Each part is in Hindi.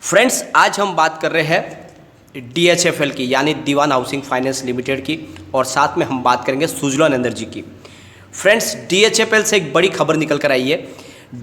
फ्रेंड्स, आज हम बात कर रहे हैं DHFL की, यानी दीवान हाउसिंग फाइनेंस लिमिटेड की, और साथ में हम बात करेंगे सुजलॉन एनर्जी की। फ्रेंड्स, DHFL से एक बड़ी खबर निकल कर आई है।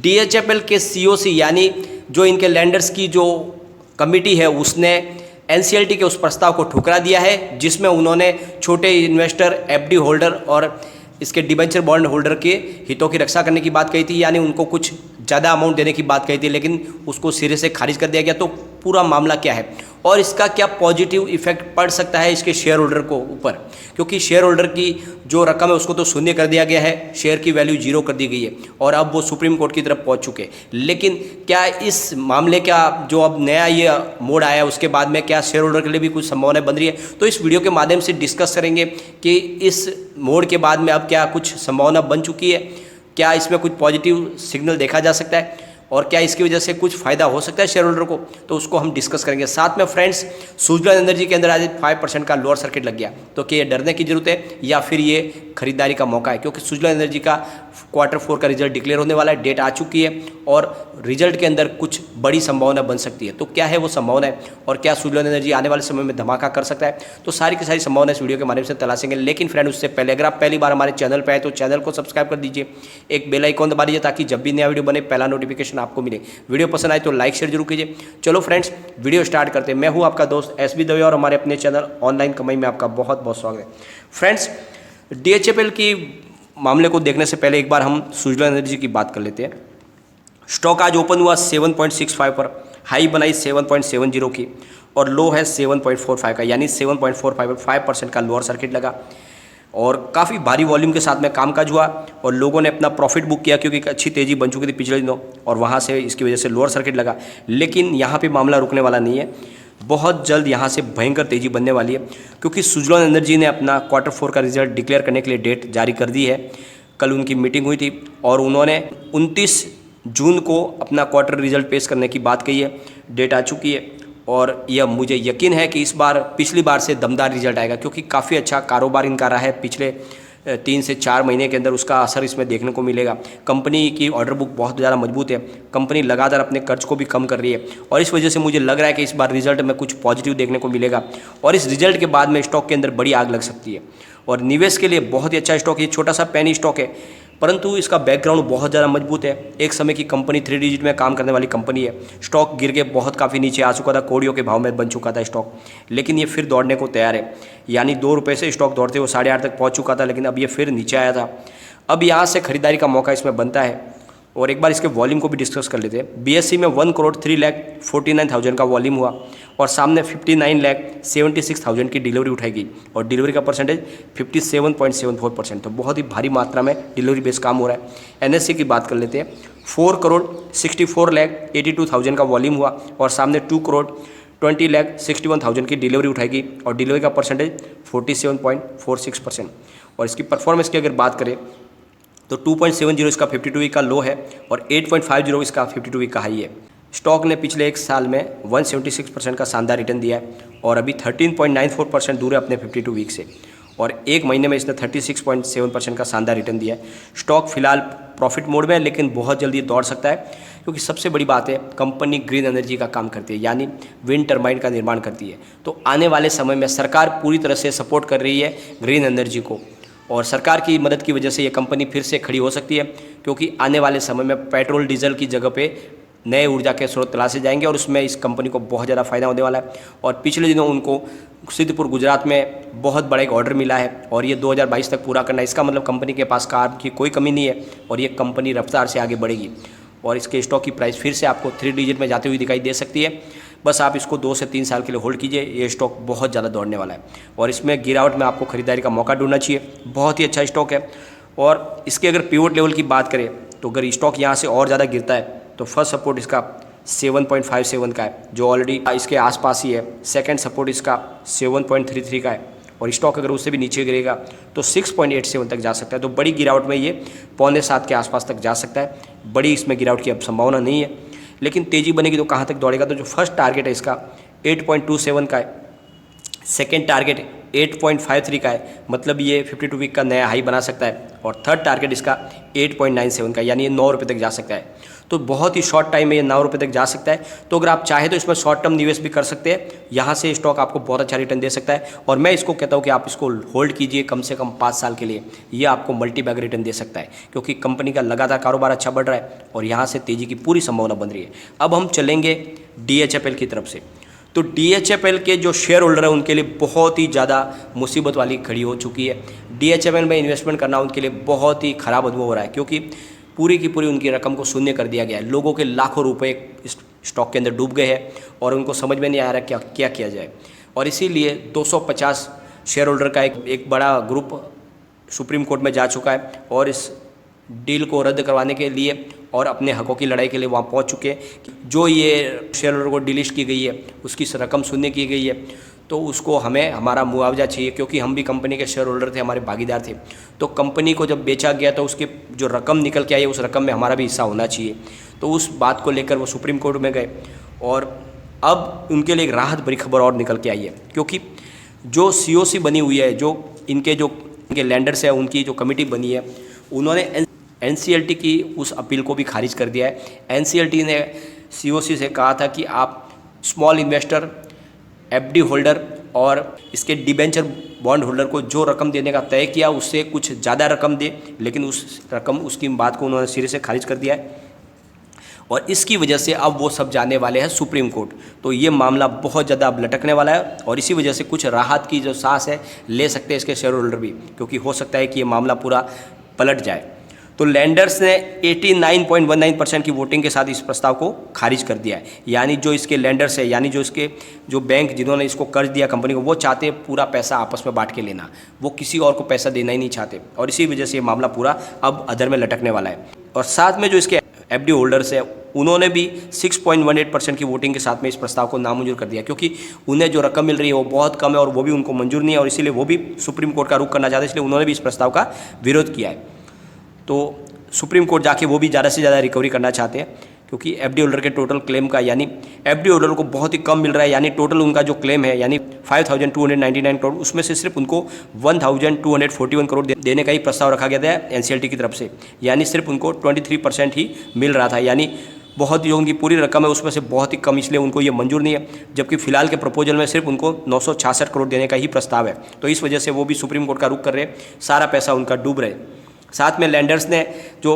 DHFL के COC यानी जो इनके लैंडर्स की जो कमिटी है, उसने NCLT के उस प्रस्ताव को ठुकरा दिया है, जिसमें उन्होंने छोटे इन्वेस्टर, FD होल्डर और इसके डिबेंचर बॉन्ड होल्डर के हितों की रक्षा करने की बात कही थी, यानी उनको कुछ ज़्यादा अमाउंट देने की बात कही थी, लेकिन उसको सिरे से खारिज कर दिया गया। तो पूरा मामला क्या है और इसका क्या पॉजिटिव इफेक्ट पड़ सकता है इसके शेयर होल्डर को ऊपर, क्योंकि शेयर होल्डर की जो रकम है उसको तो शून्य कर दिया गया है, शेयर की वैल्यू जीरो कर दी गई है और अब वो सुप्रीम कोर्ट की तरफ पहुंच चुके। लेकिन क्या इस मामले का जो अब नया ये मोड़ आया उसके बाद में क्या शेयर होल्डर के लिए भी कुछ संभावना बन रही है, तो इस वीडियो के माध्यम से डिस्कस करेंगे कि इस मोड़ के बाद में अब क्या कुछ संभावना बन चुकी है, क्या इसमें कुछ पॉजिटिव सिग्नल देखा जा सकता है और क्या इसकी वजह से कुछ फ़ायदा हो सकता है शेयर होल्डर को, तो उसको हम डिस्कस करेंगे। साथ में फ्रेंड्स, सुजलॉन एनर्जी के अंदर आज 5% का लोअर सर्किट लग गया, तो क्या ये डरने की जरूरत है या फिर ये खरीदारी का मौका है, क्योंकि सुजलॉन एनर्जी का Q4 का रिजल्ट डिक्लेयर होने वाला है, डेट आ चुकी है और रिजल्ट के अंदर कुछ बड़ी संभावना बन सकती है। तो क्या है वो संभावना है और क्या सुजलॉन एनर्जी आने वाले समय में धमाका कर सकता है, तो सारी की सारी संभावना इस वीडियो के माध्यम से तलाशेंगे। लेकिन फ्रेंड, उससे पहले अगर आप पहली बार हमारे चैनल पर आए तो चैनल को सब्सक्राइब कर दीजिए, एक बेल आइकॉन दबा दीजिए ताकि जब भी नया वीडियो बने पहला नोटिफिकेशन आपको मिले। वीडियो पसंद आए तो लाइक शेयर जरूर कीजिए। चलो फ्रेंड्स, वीडियो स्टार्ट करते हैं। मैं हूं आपका दोस्त SB दवे और हमारे अपने चैनल ऑनलाइन कमाई में आपका बहुत बहुत स्वागत है। फ्रेंड्स, DHFL की मामले को देखने से पहले एक बार हम सुजलॉन एनर्जी की बात कर लेते हैं। स्टॉक आज ओपन हुआ 7.65 पर, हाई बनाई 7.70 की और लो है 7.45 का, यानी 7.45 पर 5% का लोअर सर्किट लगा और काफ़ी भारी वॉल्यूम के साथ में कामकाज हुआ और लोगों ने अपना प्रॉफिट बुक किया, क्योंकि अच्छी तेज़ी बन चुकी थी पिछले दिनों और वहाँ से इसकी वजह से लोअर सर्किट लगा। लेकिन यहाँ पे मामला रुकने वाला नहीं है, बहुत जल्द यहाँ से भयंकर तेज़ी बनने वाली है, क्योंकि सुजलॉन एनर्जी ने अपना Q4 का रिजल्ट डिक्लेयर करने के लिए डेट जारी कर दी है। कल उनकी मीटिंग हुई थी और उन्होंने 29 जून को अपना क्वार्टर रिजल्ट पेश करने की बात कही है, डेट आ चुकी है और यह मुझे यकीन है कि इस बार पिछली बार से दमदार रिजल्ट आएगा, क्योंकि काफ़ी अच्छा कारोबार इनका रहा है पिछले 3 से 4 महीने के अंदर, उसका असर इसमें देखने को मिलेगा। कंपनी की ऑर्डर बुक बहुत ज़्यादा मजबूत है, कंपनी लगातार अपने कर्ज को भी कम कर रही है और इस वजह से मुझे लग रहा है कि इस बार रिजल्ट में कुछ पॉजिटिव देखने को मिलेगा और इस रिजल्ट के बाद में स्टॉक के अंदर बड़ी आग लग सकती है और निवेश के लिए बहुत ही अच्छा स्टॉक है। छोटा सा पेनी स्टॉक है, परंतु इसका बैकग्राउंड बहुत ज़्यादा मजबूत है। एक समय की कंपनी 3 डिजिट में काम करने वाली कंपनी है। स्टॉक गिर के बहुत काफ़ी नीचे आ चुका था, कौड़ियों के भाव में बन चुका था स्टॉक, लेकिन ये फिर दौड़ने को तैयार है। यानी 2 रुपये से स्टॉक दौड़ते हुए 8.5 तक पहुंच चुका था, लेकिन अब ये फिर नीचे आया था। अब यहाँ से खरीदारी का मौका इसमें बनता है और एक बार इसके वॉल्यूम को भी डिस्कस कर लेते हैं। BSE में 1,03,49,000 का वॉल्यूम हुआ और सामने 59,76,000 की डिलीवरी उठाई गई और डिलीवरी का परसेंटेज 57.74%, तो बहुत ही भारी मात्रा में डिलीवरी बेस काम हो रहा है। NSE की बात कर लेते हैं। 4,64,82,000 का वॉल्यूम हुआ और सामने 2,20,61,000 की डिलीवरी उठाई गई और डिलीवरी का परसेंटेज 47.46%। और इसकी परफॉर्मेंस की अगर बात करें तो 2.70 इसका 52 वीक का लो है और 8.50 इसका 52 वीक का हाई है। स्टॉक ने पिछले एक साल में 176% का शानदार रिटर्न दिया है और अभी 13.94% दूर है अपने 52 वीक से और एक महीने में इसने 36.7% का शानदार रिटर्न दिया है। स्टॉक फिलहाल प्रॉफिट मोड में है, लेकिन बहुत जल्दी दौड़ सकता है, क्योंकि सबसे बड़ी बात है कंपनी ग्रीन एनर्जी का काम करती है, यानी विंड टर्बाइन का निर्माण करती है। तो आने वाले समय में सरकार पूरी तरह से सपोर्ट कर रही है ग्रीन एनर्जी को और सरकार की मदद की वजह से ये कंपनी फिर से खड़ी हो सकती है, क्योंकि आने वाले समय में पेट्रोल डीजल की जगह पे नए ऊर्जा के स्रोत तलाशे जाएंगे और उसमें इस कंपनी को बहुत ज़्यादा फायदा होने वाला है। और पिछले दिनों उनको सिद्धपुर गुजरात में बहुत बड़ा एक ऑर्डर मिला है और ये 2022 तक पूरा करना है। इसका मतलब कंपनी के पास काम की कोई कमी नहीं है और ये कंपनी रफ्तार से आगे बढ़ेगी और इसके स्टॉक की प्राइस फिर से आपको 3 डिजिट में जाती हुई दिखाई दे सकती है। बस आप इसको 2 से 3 साल के लिए होल्ड कीजिए, ये स्टॉक बहुत ज़्यादा दौड़ने वाला है और इसमें गिरावट में आपको खरीदारी का मौका ढूंढना चाहिए। बहुत ही अच्छा स्टॉक है और इसके अगर पिवट लेवल की बात करें तो अगर स्टॉक यहाँ से और ज़्यादा गिरता है तो फर्स्ट सपोर्ट इसका 7.57 का है, जो ऑलरेडी इसके आसपास ही है। सेकंड सपोर्ट इसका 7.33 का है और स्टॉक अगर उससे भी नीचे गिरेगा तो 6.87 तक जा सकता है। तो बड़ी गिरावट में ये 6.25 के आसपास तक जा सकता है। बड़ी इसमें गिरावट की अब संभावना नहीं है, लेकिन तेज़ी बनेगी तो कहाँ तक दौड़ेगा, तो जो फर्स्ट टारगेट है इसका 8.27 का है। सेकेंड टारगेट 8.53 का है, मतलब ये 52 वीक का नया हाई बना सकता है। और थर्ड टारगेट इसका 8.97 का, यानी ये 9 रुपये तक जा सकता है। तो बहुत ही शॉर्ट टाइम में ये 9 रुपये तक जा सकता है। तो अगर आप चाहें तो इसमें शॉर्ट टर्म निवेश भी कर सकते हैं, यहाँ से स्टॉक आपको बहुत अच्छा रिटर्न दे सकता है। और मैं इसको कहता हूँ कि आप इसको होल्ड कीजिए कम से कम 5 साल के लिए, ये आपको मल्टी बैग रिटर्न दे सकता है, क्योंकि कंपनी का लगातार कारोबार अच्छा बढ़ रहा है और यहाँ से तेज़ी की पूरी संभावना बन रही है। अब हम चलेंगे DHFL की तरफ से। तो DHFL के जो शेयर होल्डर है उनके लिए बहुत ही ज़्यादा मुसीबत वाली खड़ी हो चुकी है। DHFL में इन्वेस्टमेंट करना उनके लिए बहुत ही ख़राब अनुभव हो रहा है, क्योंकि पूरी की पूरी उनकी रकम को शून्य कर दिया गया है। लोगों के लाखों रुपए स्टॉक के अंदर डूब गए हैं और उनको समझ में नहीं आ रहा क्या किया जाए। और इसीलिए 250 शेयर होल्डर का एक बड़ा ग्रुप सुप्रीम कोर्ट में जा चुका है और इस डील को रद्द करवाने के लिए और अपने हकों की लड़ाई के लिए वहाँ पहुँच चुके हैं। जो ये शेयर होल्डर को डिलिस्ट की गई है उसकी रकम शून्य की गई है, तो उसको हमें हमारा मुआवजा चाहिए, क्योंकि हम भी कंपनी के शेयर होल्डर थे, हमारे भागीदार थे। तो कंपनी को जब बेचा गया तो उसके जो रकम निकल के आई उस रकम में हमारा भी हिस्सा होना चाहिए। तो उस बात को लेकर वो सुप्रीम कोर्ट में गए और अब उनके लिए एक राहत भरी खबर और निकल के आई है, क्योंकि जो COC बनी हुई है, जो इनके लैंडर्स है, उनकी जो कमेटी बनी है, उन्होंने NCLT की उस अपील को भी खारिज कर दिया है। NCLT ने COC से कहा था कि आप स्मॉल इन्वेस्टर, FD होल्डर और इसके डिबेंचर बॉन्ड होल्डर को जो रकम देने का तय किया उससे कुछ ज़्यादा रकम दे, लेकिन उसकी बात को उन्होंने सिरे से खारिज कर दिया है। और इसकी वजह से अब वो सब जाने वाले हैं सुप्रीम कोर्ट। तो ये मामला बहुत ज़्यादा अब लटकने वाला है और इसी वजह से कुछ राहत की जो सांस है ले सकते हैं इसके शेयर होल्डर भी, क्योंकि हो सकता है कि ये मामला पूरा पलट जाए। तो लैंडर्स ने 89.19% की वोटिंग के साथ इस प्रस्ताव को खारिज कर दिया है। यानी जो इसके लैंडर्स है, यानी जो बैंक जिन्होंने इसको कर्ज दिया कंपनी को, वो चाहते हैं पूरा पैसा आपस में बांट के लेना, वो किसी और को पैसा देना ही नहीं चाहते। और इसी वजह से ये मामला पूरा अब अधर में लटकने वाला है। और साथ में जो इसके FD होल्डर्स है उन्होंने भी 6.18% की वोटिंग के साथ में इस प्रस्ताव को नामंजूर कर दिया, क्योंकि उन्हें जो रकम मिल रही है वो बहुत कम है और वो भी उनको मंजूर नहीं है, और इसीलिए वो भी सुप्रीम कोर्ट का रुख करना चाहते हैं, इसलिए उन्होंने भी इस प्रस्ताव का विरोध किया है। तो सुप्रीम कोर्ट जाके वो भी ज़्यादा से ज़्यादा रिकवरी करना चाहते हैं, क्योंकि FD होल्डर के टोटल क्लेम का, यानी FD होल्डर को बहुत ही कम मिल रहा है, यानी टोटल उनका जो क्लेम है यानी 5,299 करोड़, उसमें से सिर्फ उनको 1,241 करोड़ देने का ही प्रस्ताव रखा गया था NCLT की तरफ से, यानी सिर्फ उनको 23% ही मिल रहा था। यानी बहुत जो उनकी पूरी रकम है उसमें से बहुत ही कम, इसलिए उनको ये मंजूर नहीं है। जबकि फिलहाल के प्रपोजल में सिर्फ उनको 966 करोड़ देने का ही प्रस्ताव है। तो इस वजह से वो भी सुप्रीम कोर्ट का रुख कर रहे हैं, सारा पैसा उनका डूब रहे। साथ में लैंडर्स ने जो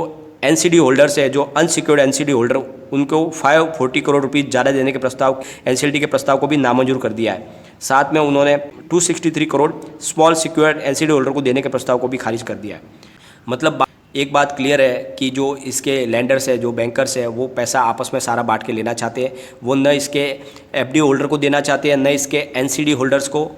NCD होल्डर्स है, जो अनसिक्योर्ड NCD होल्डर, उनको 540 करोड़ रुपये ज़्यादा देने के प्रस्ताव, NCLT के प्रस्ताव को भी नामंजूर कर दिया है। साथ में उन्होंने 263 crore small secured NCD holder को देने के प्रस्ताव को भी खारिज कर दिया है। मतलब एक बात क्लियर है कि जो इसके लैंडर्स है, जो बैंकर्स है, वो पैसा आपस में सारा बांट के लेना चाहते हैं। वो न इसके FD होल्डर को देना चाहते हैं, न इसके NCD होल्डर्स को,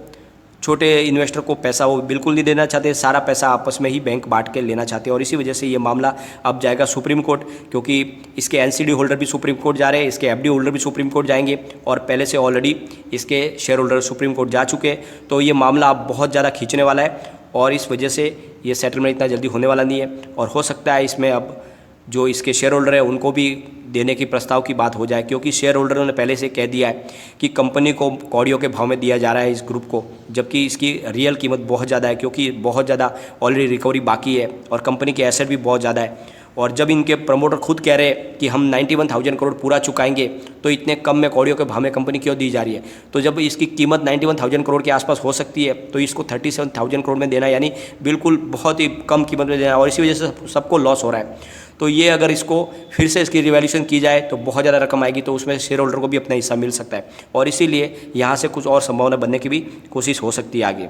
छोटे इन्वेस्टर को पैसा वो बिल्कुल नहीं देना चाहते। सारा पैसा आपस में ही बैंक बांट के लेना चाहते हैं और इसी वजह से ये मामला अब जाएगा सुप्रीम कोर्ट, क्योंकि इसके NCD होल्डर भी सुप्रीम कोर्ट जा रहे हैं, इसके FD होल्डर भी सुप्रीम कोर्ट जाएंगे और पहले से ऑलरेडी इसके शेयर होल्डर सुप्रीम कोर्ट जा चुके हैं। तो ये मामला अब बहुत ज़्यादा खींचने वाला है और इस वजह से ये सेटलमेंट इतना जल्दी होने वाला नहीं है। और हो सकता है इसमें अब जो इसके शेयर होल्डर है उनको भी देने की प्रस्ताव की बात हो जाए, क्योंकि शेयर होल्डरों ने पहले से कह दिया है कि कंपनी को कौड़ियों के भाव में दिया जा रहा है इस ग्रुप को, जबकि इसकी रियल कीमत बहुत ज़्यादा है, क्योंकि बहुत ज़्यादा ऑलरेडी रिकवरी बाकी है और कंपनी के एसेट भी बहुत ज़्यादा है। और जब इनके प्रमोटर खुद कह रहे हैं कि हम 91,000 करोड़ पूरा चुकाएंगे, तो इतने कम में कौड़ियों के भाव में कंपनी क्यों दी जा रही है? तो जब इसकी कीमत 91,000 करोड़ के आसपास हो सकती है तो इसको 37,000 करोड़ में देना, यानी बिल्कुल बहुत ही कम कीमत में देना, और इसी वजह से सबको लॉस हो रहा है। तो ये अगर इसको फिर से इसकी रिवैल्यूएशन की जाए तो बहुत ज़्यादा रकम आएगी, तो उसमें शेयर होल्डर को भी अपना हिस्सा मिल सकता है और इसीलिए यहाँ से कुछ और संभावना बनने की भी कोशिश हो सकती है आगे।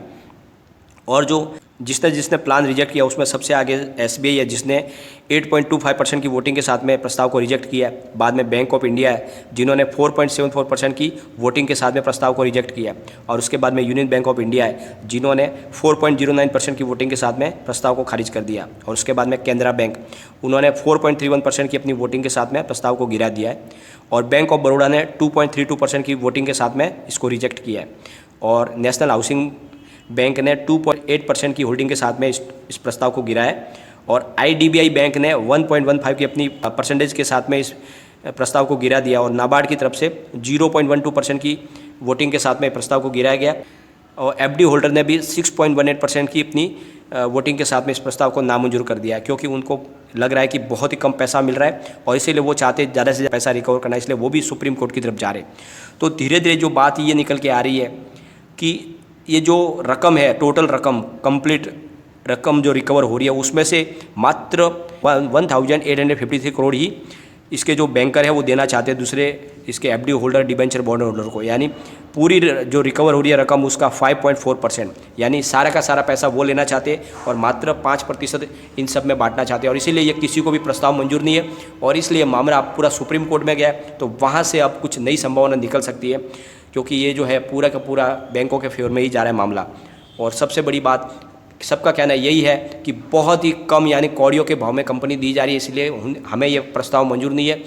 और जो जिसने प्लान रिजेक्ट किया उसमें सबसे आगे SBI है, जिसने 8.25% की वोटिंग के साथ में प्रस्ताव को रिजेक्ट किया है। बाद में बैंक ऑफ इंडिया है, जिन्होंने 4.74% की वोटिंग के साथ में प्रस्ताव को रिजेक्ट किया है। और उसके बाद में यूनियन बैंक ऑफ इंडिया है, जिन्होंने 4.09% की वोटिंग के साथ में प्रस्ताव को खारिज कर दिया। और उसके बाद में कैनरा बैंक, उन्होंने 4.31% की अपनी वोटिंग के साथ में प्रस्ताव को गिरा दिया है। और बैंक ऑफ बड़ौदा ने 2.32% की वोटिंग के साथ में इसको रिजेक्ट किया है। और नेशनल हाउसिंग बैंक ने 2.8% की होल्डिंग के साथ में इस प्रस्ताव को गिरा है। और IDBI बैंक ने 1.15 की अपनी परसेंटेज के साथ में इस प्रस्ताव को गिरा दिया। और नाबार्ड की तरफ से 0.12% की वोटिंग के साथ में प्रस्ताव को गिराया गया। और एफडी होल्डर ने भी 6.18% की अपनी वोटिंग के साथ में इस प्रस्ताव को नामंजूर कर दिया है, क्योंकि उनको लग रहा है कि बहुत ही कम पैसा मिल रहा है और इसीलिए वो चाहते ज़्यादा से ज़्यादा पैसा रिकवर करना, इसलिए वो भी सुप्रीम कोर्ट की तरफ जा रहे हैं। तो धीरे धीरे जो बात ये निकल के आ रही है कि ये जो रकम है, टोटल रकम, कंप्लीट रकम जो रिकवर हो रही है, उसमें से मात्र 1853 करोड़ ही इसके जो बैंकर है वो देना चाहते हैं दूसरे इसके FD holder, debenture bond holder को। यानी पूरी जो रिकवर हो रही है रकम उसका 5.4%, यानी सारा का सारा पैसा वो लेना चाहते हैं और मात्र 5% इन सब में बांटना चाहते हैं। और इसीलिए ये किसी को भी प्रस्ताव मंजूर नहीं है और इसलिए मामला अब पूरा सुप्रीम कोर्ट में गया है। तो वहाँ से अब कुछ नई संभावना निकल सकती है, क्योंकि ये जो है पूरा का पूरा बैंकों के फेवर में ही जा रहा है मामला। और सबसे बड़ी बात, सबका कहना यही है कि बहुत ही कम यानी कौड़ियों के भाव में कंपनी दी जा रही है, इसलिए हमें ये प्रस्ताव मंजूर नहीं है।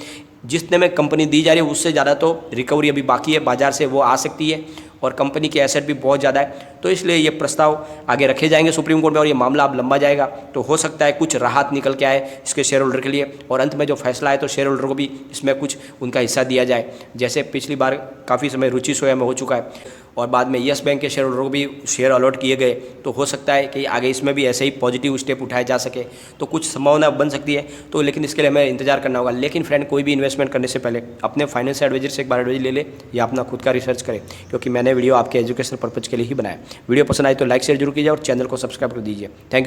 जितने में कंपनी दी जा रही है उससे ज़्यादा तो रिकवरी अभी बाकी है, बाजार से वो आ सकती है और कंपनी के एसेट भी बहुत ज़्यादा है। तो इसलिए ये प्रस्ताव आगे रखे जाएंगे सुप्रीम कोर्ट में और ये मामला अब लंबा जाएगा। तो हो सकता है कुछ राहत निकल के आए इसके शेयर होल्डर के लिए और अंत में जो फैसला है तो शेयर होल्डर को भी इसमें कुछ उनका हिस्सा दिया जाए, जैसे पिछली बार काफ़ी समय रुचि सोया में हो चुका है और बाद में यस बैंक के शेयर होल्डर को भी शेयर अलॉट किए गए। तो हो सकता है कि आगे इसमें भी ऐसे ही पॉजिटिव स्टेप उठाए जा सके, तो कुछ संभावना बन सकती है। तो लेकिन इसके लिए हमें इंतजार करना होगा। लेकिन फ्रेंड, कोई भी इन्वेस्टमेंट करने से पहले अपने फाइनेंशियल एडवाइजर से एक बार एडवाइस ले ले या अपना खुद का रिसर्च करें, क्योंकि मैंने वीडियो आपके एजुकेशन पर्पज़ के लिए ही बनाया। वीडियो पसंद आए तो लाइक शेयर जरूर कीजिए और चैनल को सब्सक्राइब कर दीजिए। Thank you.